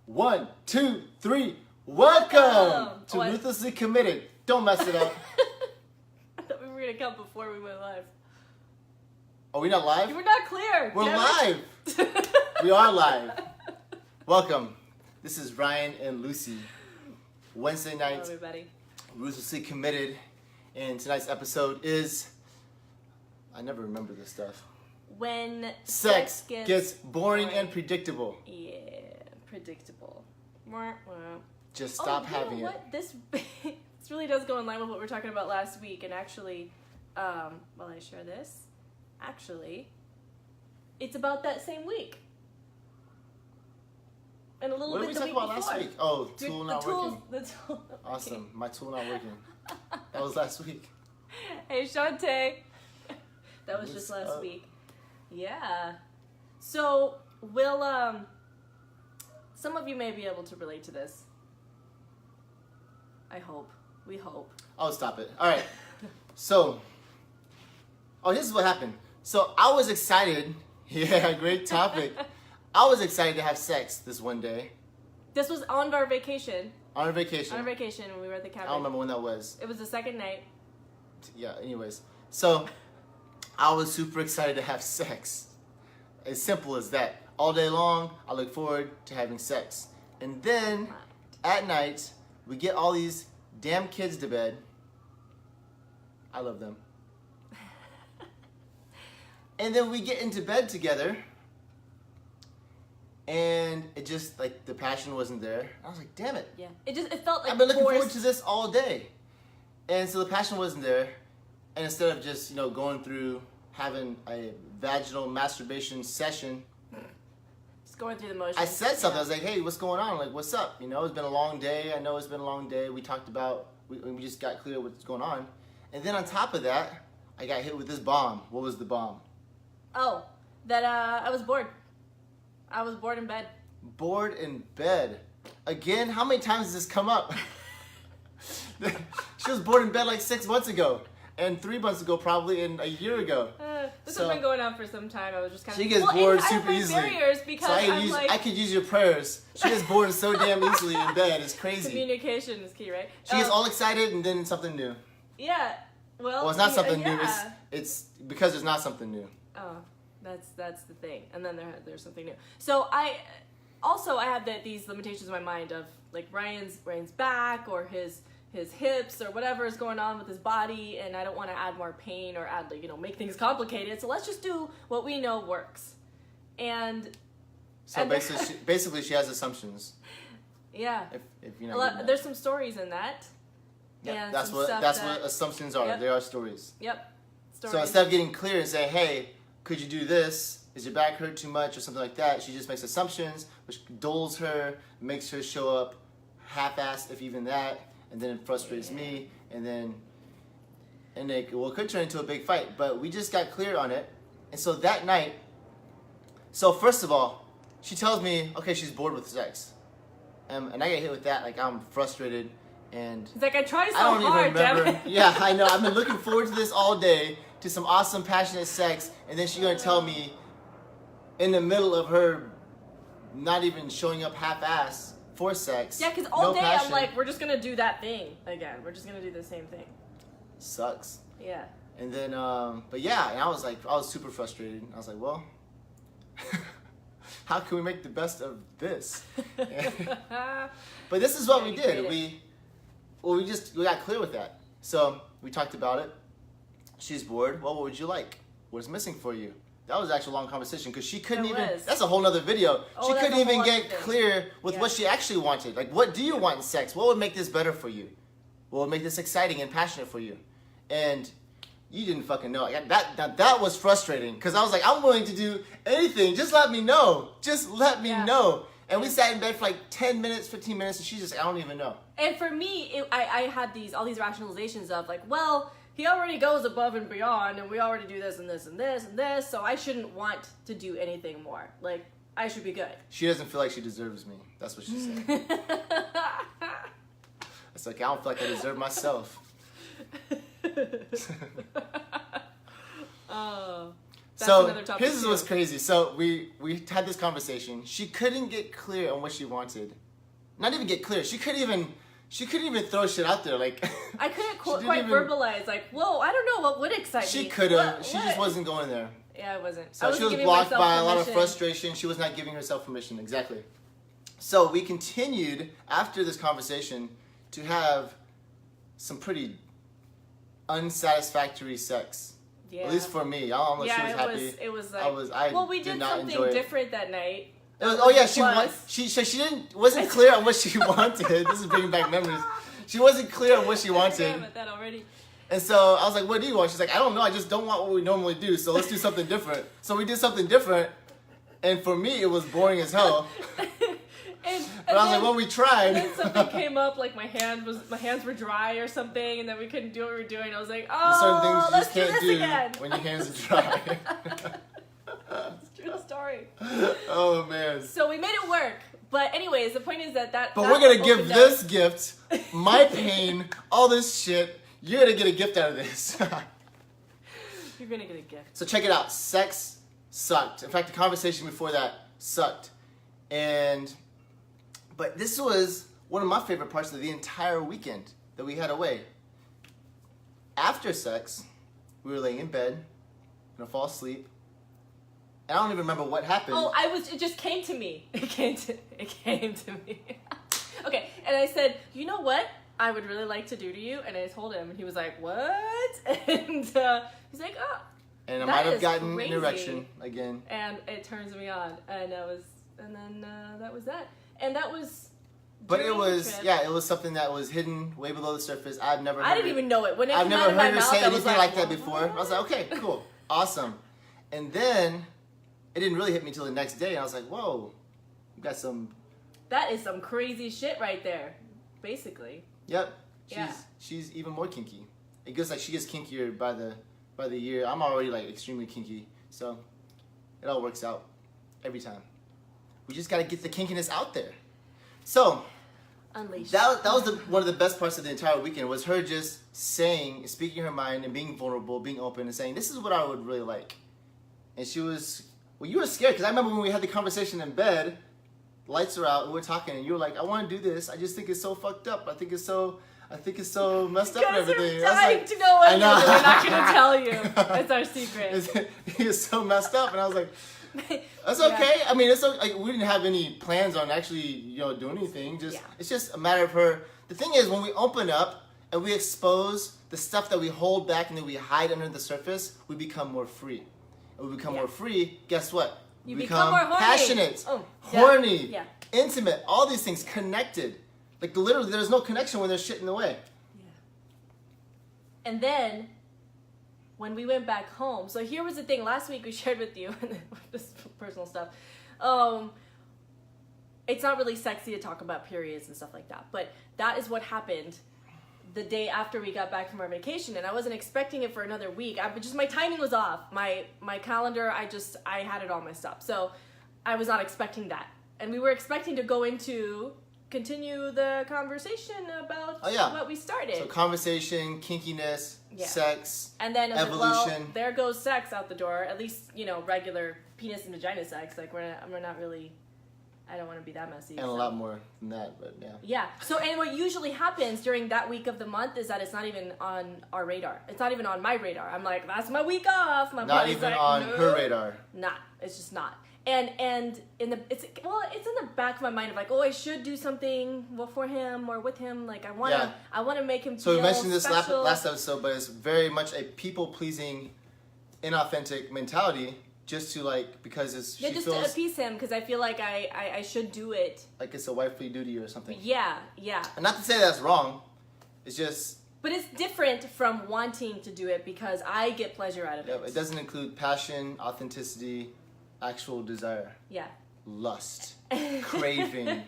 1, 2, 3. Welcome to What? Ruthlessly Committed. Don't mess it up. I thought we were going to come before we went live. Are we not live? You were not clear. We're damn live. it. We are live. Welcome. This is Ryan and Lucy. Wednesday Hello, night, everybody. Ruthlessly Committed. And tonight's episode is... I never remember this stuff. When Sex gets boring and predictable. Yeah, predictable. Wah, wah. Just stop having you know it. what? This really does go in line with what we were talking about last week. And actually, while I share this, actually, it's about that same week. And a little What did bit we the talk week about before. last week? Oh, tool not working. The tool not Awesome. working. My tool not working. That was last week. Hey, Shantae. That was What's just last up? week. Yeah. So, we'll, some of you may be able to relate to this. I hope. We hope. Oh, stop it. All right. So, this is what happened. So, I was excited. Yeah, great topic. I was excited to have sex this one day This was on our vacation. on a vacation. On our vacation when we were at the cabin. I don't remember when that was. It was the second night. Yeah, anyways. So, I was super excited to have sex. As simple as that. All day long, I look forward to having sex. And then, at night, we get all these damn kids to bed. I love them. And then we get into bed together. And it just, like, the passion wasn't there. I was like, damn it. Yeah. It felt like I've been looking forward forced. to this all day. And so the passion wasn't there. And instead of just, going through having a vaginal masturbation session, Just going through the motions. I said something. I Yeah. was like, hey, what's going on? Like, what's up? It's been a long day. I know it's been a long day. We talked about, we just got clear what's going on. And then on top of that, I got hit with this bomb. What was the bomb? Oh, that I was bored. I was bored in bed. Bored in bed. Again, how many times does this come up? She was bored in bed like 6 months ago. And 3 months ago, probably, and a year ago. This So- has been going on for some time. I was just kind of. She gets and bored I have super my easily. barriers because So I'm I could use your prayers. She gets bored so damn easily in bed. It's crazy. Communication is key, right? She gets all excited and then something new. Yeah. Well, Well, it's not something new. yeah. It's because there's not something new. Oh, that's the thing. And then there's something new. So I have these limitations in my mind of like Ryan's back or his hips or whatever is going on with his body, and I don't want to add more pain or add make things complicated. So let's just do what we know works. And So basically, she has assumptions. yeah, If you're not getting that. there's some stories in that. Yeah, and that's some what stuff that's that- what assumptions are. Yep. They are stories. Yep. Stories. So instead of getting clear and saying, hey, could you do this? Is your back hurt too much or something like that? She just makes assumptions, which dulls her, makes her show up half-assed, if even that, and then it frustrates me, and it could turn into a big fight. But we just got clear on it, and so that night. So first of all, she tells me, okay, she's bored with sex, and I get hit with that. Like I'm frustrated, and It's like I try so I don't hard, even remember. damn it. Yeah, I know. I've been looking forward to this all day, to some awesome, passionate sex, and then she's gonna tell me, in the middle of her not even showing up half-ass for sex. Yeah, because all no day passion, I'm like, we're just gonna do that thing again. We're just gonna do the same thing. sucks. Yeah. And then, but yeah, and I was super frustrated. I was like, well, how can we make the best of this? But this is what Yeah, we you did. created. We got clear with that. So we talked about it. She's bored. Well, what would you like? What's missing for you? That was actually a long conversation because she couldn't It even. was. That's a whole nother video. Oh, She that's couldn't a even whole get other thing. clear with Yeah. what she actually wanted. Like, what do you want in sex? What would make this better for you? What would make this exciting and passionate for you? And you didn't fucking know. That was frustrating because I was like, I'm willing to do anything. Just let me know. Just let me Yeah. know. And we sat in bed for like 10 minutes, 15 minutes, and she's just, I don't even know. And for me, I had all these rationalizations of like, well, he already goes above and beyond, and we already do this and this and this and this, so I shouldn't want to do anything more. Like, I should be good. She doesn't feel like she deserves me. That's what she said. It's like, I don't feel like I deserve myself. Oh. That's so another topic here's too. what's crazy. So we had this conversation. She couldn't get clear on what she wanted. Not even get clear. She couldn't even throw shit out there. Like I couldn't she didn't quite even- verbalize. Like, whoa, I don't know what would excite me. She could have. What- She what? just wasn't going there. Yeah, I wasn't. So I she was giving blocked myself by a lot of permission. frustration. She was not giving herself permission. Exactly. So we continued after this conversation to have some pretty unsatisfactory sex. Yeah. At least for me. I don't know if she was happy. It was like. I we did did not something enjoy it. different that night. It was, oh yeah, she Plus. wasn't clear on what she wanted. This is bringing back memories. She wasn't clear on what she wanted. Damn it, that already. And so I was like, what do you want? She's like, I don't know. I just don't want what we normally do. So let's do something different. So we did something different. And for me, it was boring as hell. But I was like, well, we tried. And then something came up, like my hands were dry or something, and then we couldn't do what we were doing. I was like, There's certain things oh, you let's just do can't this do again. when your hands are dry. It's a true story. Oh, man. So we made it work. But anyways, the point is that But that we're going to give opened up- this gift, my pain, all this shit. You're going to get a gift out of this. You're gonna get a gift. So check it out. Sex sucked. In fact, the conversation before that sucked. But this was one of my favorite parts of the entire weekend that we had away. After sex, we were laying in bed, gonna fall asleep. And I don't even remember what happened. Oh, it just came to me. It came to me. Okay, and I said, you know what I would really like to do to you? And I told him, and he was like, what? And he's like, oh. And I that might have is gotten crazy. an erection again. And it turns me on, and that was that. And that was. But it during the was, trip. yeah, it was something that was hidden way below the surface. I've never heard I didn't even know it when it I've came out never of my heard her mouth. say I was anything like that "What?" before. I was like, okay, cool, awesome. And then it didn't really hit me until the next day. And I was like, whoa, you got some. That is some crazy shit right there, basically. Yep, Yeah. she's even more kinky. It goes like she gets kinkier by the year. I'm already like extremely kinky, so it all works out every time. We just gotta get the kinkiness out there. So. Unleashed. That was one of the best parts of the entire weekend was her just speaking her mind and being vulnerable, being open and saying, this is what I would really like. And she was, well, you were scared because I remember when we had the conversation in bed, lights are out and we're talking and you were like, I want to do this. I just think it's so fucked up. I think it's so messed up and Because everything. you're I was dying like, to know what I it know. is, and we're not going to tell you. It's our secret. He is so messed up. And I was like, that's Yeah. okay. I mean, like we didn't have any plans on actually, doing anything. It's just a matter of her. The thing is, when we open up and we expose the stuff that we hold back and that we hide under the surface, we become more free. And we become more free. Guess what? You we become more horny. passionate, Oh, yeah. horny, Yeah. intimate. All these things connected. Like literally, there's no connection when there's shit in the way. Yeah. And then, when we went back home, so here was the thing. Last week we shared with you this personal stuff. It's not really sexy to talk about periods and stuff like that, but that is what happened the day after we got back from our vacation, and I wasn't expecting it for another week. My timing was off. My calendar, I had it all messed up, so I was not expecting that. And we were expecting to continue the conversation about what we started. So conversation, kinkiness, sex, And then I was evolution. like, well, there goes sex out the door. At least, regular penis and vagina sex. Like, we're not really, I don't want to be that messy. And a lot more than that, but yeah. Yeah. So, and what usually happens during that week of the month is that it's not even on our radar. It's not even on my radar. I'm like, that's my week off. My Not body's even like, on no. her radar. Not. It's just not. And it's in the back of my mind of like, oh, I should do something for him or with him. Like I want to make him So feel we mentioned this special. last episode, but it's very much a people-pleasing, inauthentic mentality. Just to because she just feels to appease him because I feel like I should do it. like it's a wifely duty or something. Yeah. And not to say that's wrong. It's just. But it's different from wanting to do it because I get pleasure out of it. It doesn't include passion, authenticity, actual desire. Yeah. Lust, craving.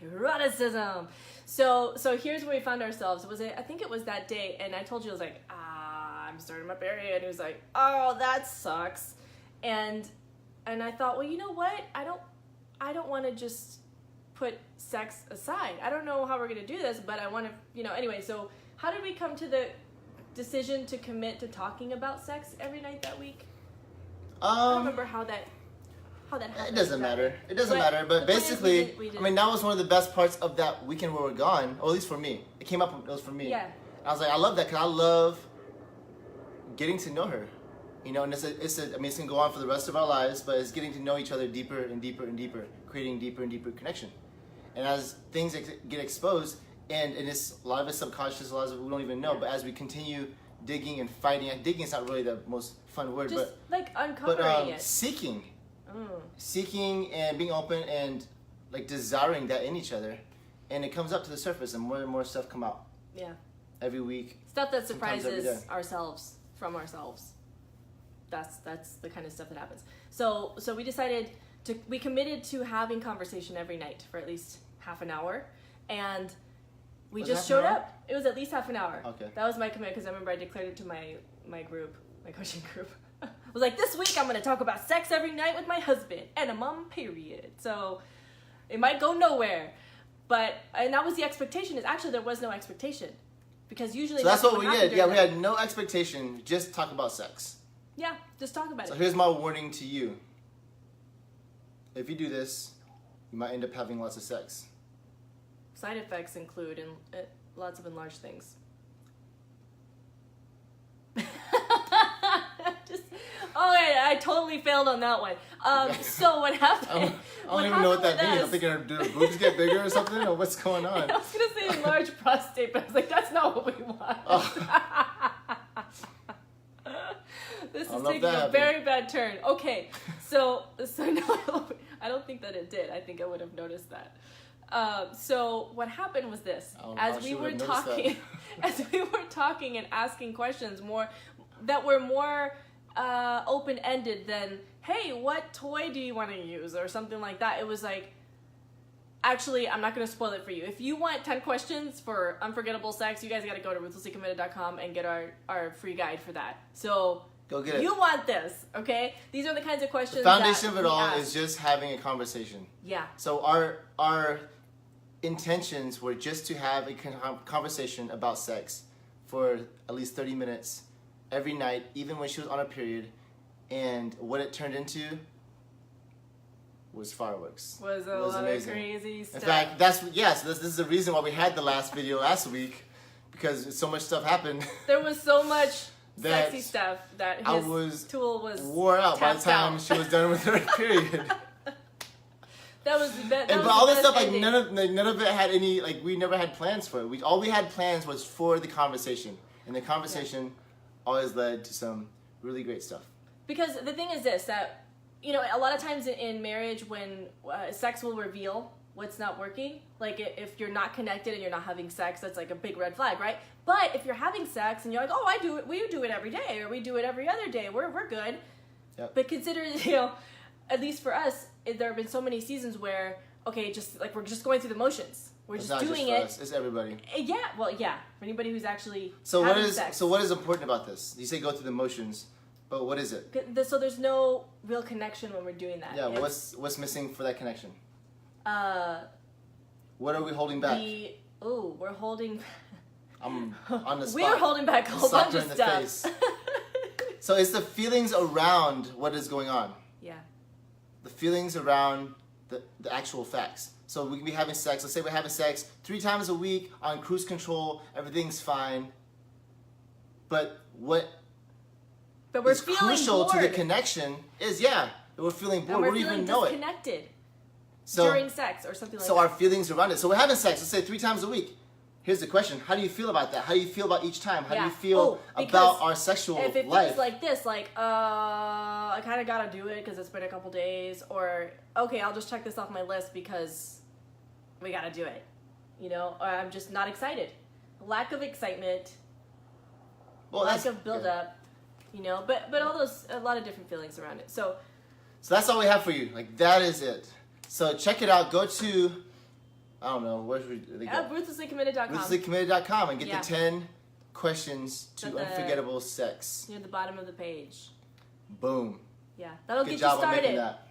Eroticism. So here's where we found ourselves. I think it was that day, and I told you I was like, I'm starting my period. And he was like, oh, that sucks. And I thought, well, you know what? I don't want to just put sex aside. I don't know how we're gonna do this, but I want to, anyway. So how did we come to the decision to commit to talking about sex every night that week? I don't remember how that happened. It doesn't matter. It doesn't But matter. But the point is basically, we did- I mean, that was one of the best parts of that weekend where we're gone, or at least for me. It came up, it was for me. Yeah. I was like, I love that because I love getting to know her. You know, and I mean, it's going to go on for the rest of our lives, but it's getting to know each other deeper and deeper and deeper, creating deeper and deeper connection. And as things get exposed, and it's, a lot of it's subconscious, a lot of it we don't even know, but as we continue digging and fighting, and digging is not really the most fun word, just like but uncovering it. seeking and being open and like desiring that in each other, and it comes up to the surface, and more stuff come out Yeah. every week. Stuff that Sometimes every surprises day. ourselves from ourselves. That's the kind of stuff that happens. So we decided we committed to having conversation every night for at least half an hour, and we Was just it half showed an hour? up. It was at least half an hour. Okay. That was my commitment because I remember I declared it to my group, my coaching group. I was like, this week I'm going to talk about sex every night with my husband and a mom, period. So it might go nowhere, and that was the expectation. Is actually there was no expectation, because usually So that's nothing what we would did. happen Yeah, during we that. had no expectation, just talk about sex. Yeah, just talk about So it. here's my warning to you. If you do this, you might end up having lots of sex. Side effects include lots of enlarged things. I totally failed on that one. So what happened? I don't even know what that means. I'm thinking, do the boobs get bigger or something, or what's going on? I was gonna say enlarged prostate, but I was like, that's not what we want. This is I don't know if taking that a happened. very bad turn. Okay, so no, I don't think that it did. I think I would have noticed that. So what happened was this: I don't know how as she we would were have noticed talking, that. as we were talking and asking questions that were more open-ended than, hey, what toy do you want to use, or something like that. It was like, actually, I'm not going to spoil it for you. If you want 10 questions for unforgettable sex, you guys got to go to ruthlesslycommitted.com and get our free guide for that. So Go get it. you want this, okay? These are the kinds of questions. The foundation that of it we all ask. is just having a conversation. Yeah. So our intentions were just to have a conversation about sex for at least 30 minutes every night, even when she was on her period. And what it turned into was fireworks. Was a It was lot amazing. of crazy stuff. In fact, this is the reason why we had the last video last week, because so much stuff happened. There was so much That sexy stuff that I his was tool was wore out by the tapped time out. she was done with her period. That was the best. And but all this stuff, like none of it had any, like, we never had plans for it. All we had plans was for the conversation, and the conversation always led to some really great stuff. Because the thing is this, that, you know, a lot of times in marriage, when sex will reveal what's not working, like if you're not connected and you're not having sex, that's like a big red flag, right? But if you're having sex and you're like, oh, I do it, we do it every day, or we do it every other day, we're good. Yep. But consider, you know, at least for us, there have been so many seasons where, okay, just like we're just going through the motions. We're It's just not doing just for it. us, it's everybody. Yeah, well, yeah. For anybody who's actually So having what is sex. what is important about this? You say go through the motions, but what is it? So there's no real connection when we're doing that. Yeah, It's, what's missing for that connection? uh, What are we holding back? we're holding. I'm on the spot. We're holding back a whole Slapped bunch her of in the stuff. face. So it's the feelings around what is going on. Yeah. The feelings around the actual facts. So we can be having sex. Let's say we're having sex 3 times a week on cruise control. Everything's fine. But what But we're is feeling crucial bored. to the connection is, that we're feeling bored. and we're We don't feeling even know it. disconnected So, during sex or something like so that. our feelings around it. So we're having sex, let's say 3 times a week. Here's the question. How do you feel about that? How do you feel about each time? How do you feel because about our sexual if it life? feels like this, like, I kind of gotta do it because it's been a couple days, or, okay, I'll just check this off my list because we gotta do it, you know, or I'm just not excited. Lack of excitement, Well, lack that's of build-up, you know, but all those, a lot of different feelings around it. So that's all we have for you. Like, that is it. So check it out. Go to, I don't know, where should they go? at ruthlesslycommitted.com, ruthlesslycommitted.com and get Yeah. the 10 questions to At the- unforgettable sex. near the bottom of the page. Boom. Yeah, that'll Good get job you on started. making that.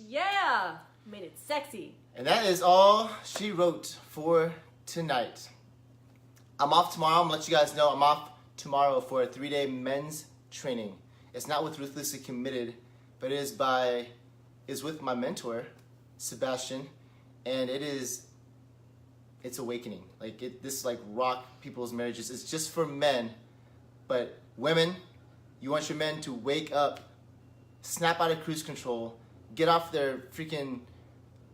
Yeah, made it sexy. And that is all she wrote for tonight. I'm off tomorrow. I'm going to let you guys know I'm off tomorrow for a 3-day men's training. It's not with Ruthlessly Committed, but it's with my mentor, Sebastian, and it's awakening. Like this like rock people's marriages. It's just for men, but women, you want your men to wake up, snap out of cruise control, get off their freaking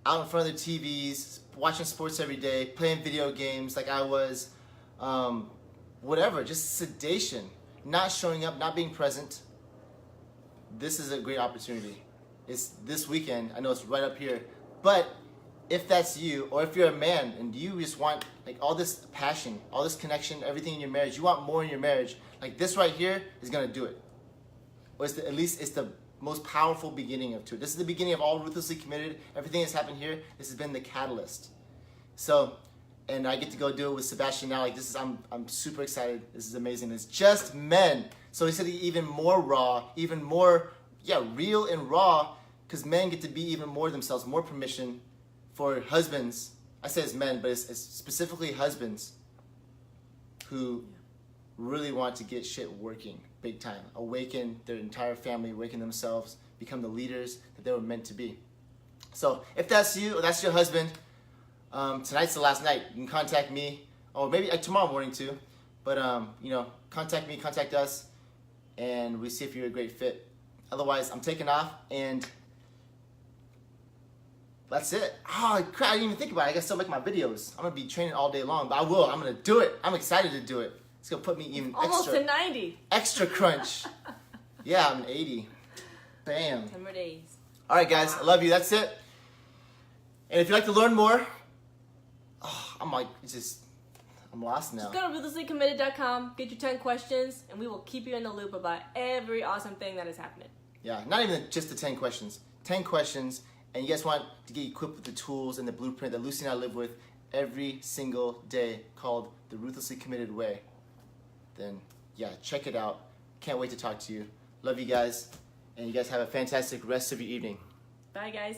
out in front of their TVs, watching sports every day, playing video games like I was, whatever, just sedation, not showing up, not being present. This is a great opportunity. It's this weekend. I know it's right up here, but if that's you, or if you're a man and you just want like all this passion, all this connection, everything in your marriage, you want more in your marriage, like this right here is gonna do it. Or at least it's the most powerful beginning of it. This is the beginning of all Ruthlessly Committed. Everything that's happened here, this has been the catalyst. So, and I get to go do it with Sebastian now. Like I'm super excited. This is amazing. It's just men. So he said even more raw, even more, real and raw, because men get to be even more themselves, more permission for husbands. I say it's men, but it's specifically husbands who really want to get shit working big time, awaken their entire family, awaken themselves, become the leaders that they were meant to be. So if that's you, or that's your husband, tonight's the last night. You can contact me, or maybe tomorrow morning too. But contact me, contact us, and we see if you're a great fit. Otherwise, I'm taking off, and that's it. Oh crap! I didn't even think about it. I gotta still make my videos. I'm gonna be training all day long, but I will. I'm gonna do it. I'm excited to do it. It's gonna put me even almost to 90. Extra crunch. Yeah, I'm 80. Bam. 100 days. All right, guys. I love you. That's it. And if you'd like to learn more, I'm lost now. Just go to ruthlesslycommitted.com, get your 10 questions, and we will keep you in the loop about every awesome thing that is happening. Yeah, not even just the 10 questions. 10 questions, and you guys want to get equipped with the tools and the blueprint that Lucy and I live with every single day, called the Ruthlessly Committed Way. Then, check it out. Can't wait to talk to you. Love you guys, and you guys have a fantastic rest of your evening. Bye, guys.